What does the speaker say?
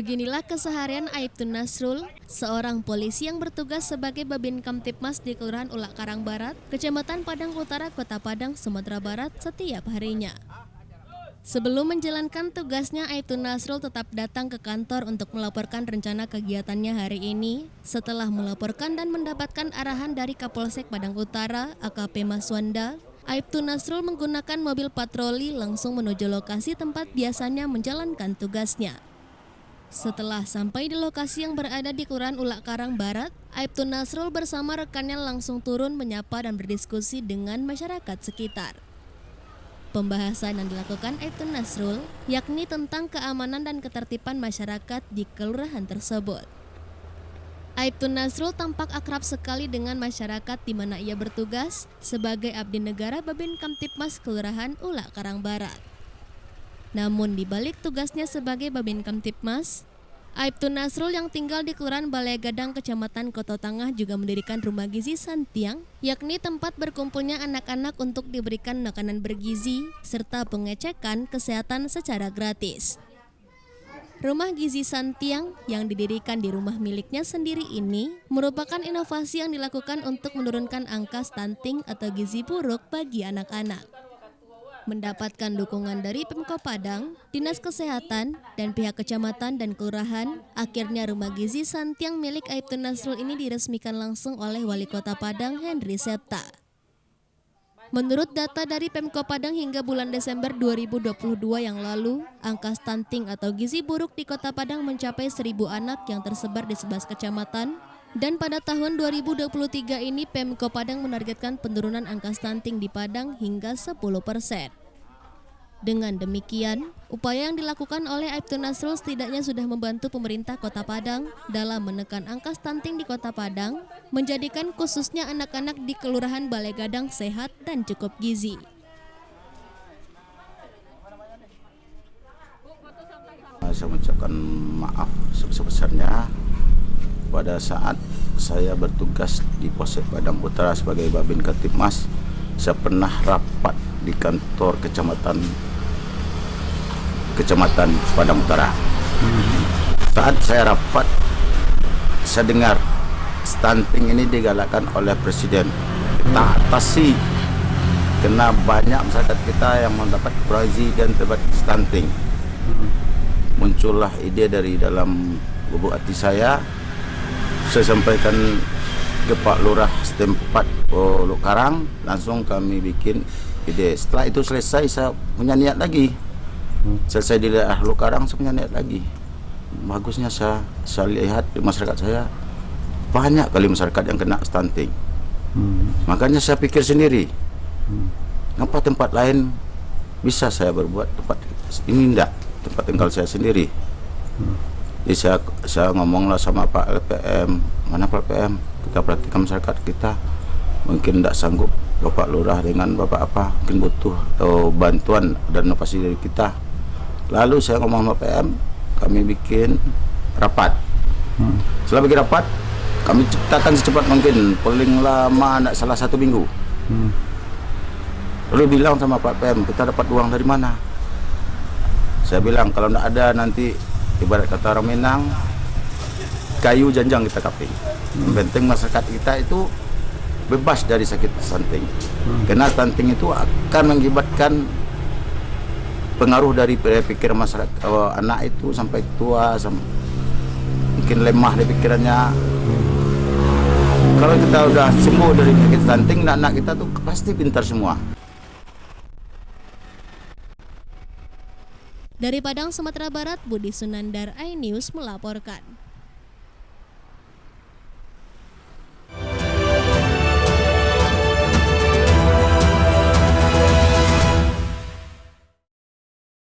Beginilah keseharian Aibtun Nasrul, seorang polisi yang bertugas sebagai Babin Kamtibmas di Kelurahan Ulak Karang Barat, Kecamatan Padang Utara, Kota Padang, Sumatera Barat setiap harinya. Sebelum menjalankan tugasnya, Aibtun Nasrul tetap datang ke kantor untuk melaporkan rencana kegiatannya hari ini. Setelah melaporkan dan mendapatkan arahan dari Kapolsek Padang Utara, AKP Maswanda, Aibtun Nasrul menggunakan mobil patroli langsung menuju lokasi tempat biasanya menjalankan tugasnya. Setelah sampai di lokasi yang berada di Kelurahan Ulak Karang Barat, Aibtun Nasrul bersama rekannya langsung turun menyapa dan berdiskusi dengan masyarakat sekitar. Pembahasan yang dilakukan Aibtun Nasrul yakni tentang keamanan dan ketertiban masyarakat di kelurahan tersebut. Aibtun Nasrul tampak akrab sekali dengan masyarakat di mana ia bertugas sebagai abdi negara Babin Kamtibmas Kelurahan Ulak Karang Barat. Namun di balik tugasnya sebagai Babin Kamtibmas, Aibtun Nasrul yang tinggal di Kelurahan Balai Gadang, Kecamatan Koto Tangah juga mendirikan rumah gizi Santiang, yakni tempat berkumpulnya anak-anak untuk diberikan makanan bergizi serta pengecekan kesehatan secara gratis. Rumah gizi Santiang yang didirikan di rumah miliknya sendiri ini merupakan inovasi yang dilakukan untuk menurunkan angka stunting atau gizi buruk bagi anak-anak. Mendapatkan dukungan dari Pemkab Padang, Dinas Kesehatan, dan pihak kecamatan dan kelurahan, akhirnya rumah gizi Santiang milik Aibtun Nasrul ini diresmikan langsung oleh Wali Kota Padang, Henry Septa. Menurut data dari Pemkab Padang hingga bulan Desember 2022 yang lalu, angka stunting atau gizi buruk di Kota Padang mencapai 1.000 anak yang tersebar di 11 kecamatan. Dan pada tahun 2023 ini Pemkab Padang menargetkan penurunan angka stunting di Padang hingga 10%. Dengan demikian, upaya yang dilakukan oleh Aibtun Nasrul setidaknya sudah membantu pemerintah Kota Padang dalam menekan angka stunting di Kota Padang, menjadikan khususnya anak-anak di Kelurahan Balai Gadang sehat dan cukup gizi. Saya mengucapkan maaf sebesar-besarnya pada saat saya bertugas di Polsek Padang Utara sebagai Babin Kamtibmas. Saya pernah rapat di kantor Kecamatan Padang Utara. Saat saya rapat, saya dengar stunting ini digalakkan oleh Presiden. Kita atasi, karena banyak masyarakat kita yang mendapat gizi dan terdapat stunting. Muncullah ide dari dalam lubuk hati saya sampaikan ke Pak Lurah setempat Ulak Karang, langsung kami bikin ide. Setelah itu selesai, saya punya niat lagi. Selesai di daerah Ulak Karang, saya punya niat lagi. Bagusnya saya lihat di masyarakat saya banyak kali masyarakat yang kena stunting. Makanya saya pikir sendiri, kenapa tempat lain bisa saya berbuat, tempat ini enggak, tempat tinggal saya sendiri. Jadi saya ngomonglah sama Pak LPM, mana Pak LPM, kita perhatikan masyarakat kita mungkin tidak sanggup, Bapak Lurah dengan Bapak apa, mungkin butuh bantuan dan inovasi dari kita. Lalu saya ngomong sama PM, kami bikin rapat. Setelah bikin rapat, kami datang secepat mungkin, paling lama tidak salah 1 minggu. Lalu bilang sama Pak PM, kita dapat uang dari mana? Saya bilang kalau tidak ada nanti ibarat kata orang Minang, kayu janjang kita kaping. Yang penting masyarakat kita itu bebas dari sakit stunting. Karena stunting itu akan mengakibatkan pengaruh dari pikiran masyarakat, anak itu sampai tua, mungkin lemah di pikirannya. Kalau kita udah sembuh dari sakit stunting, anak-anak kita tuh pasti pintar semua. Dari Padang, Sumatera Barat, Budi Sunandar, iNews melaporkan.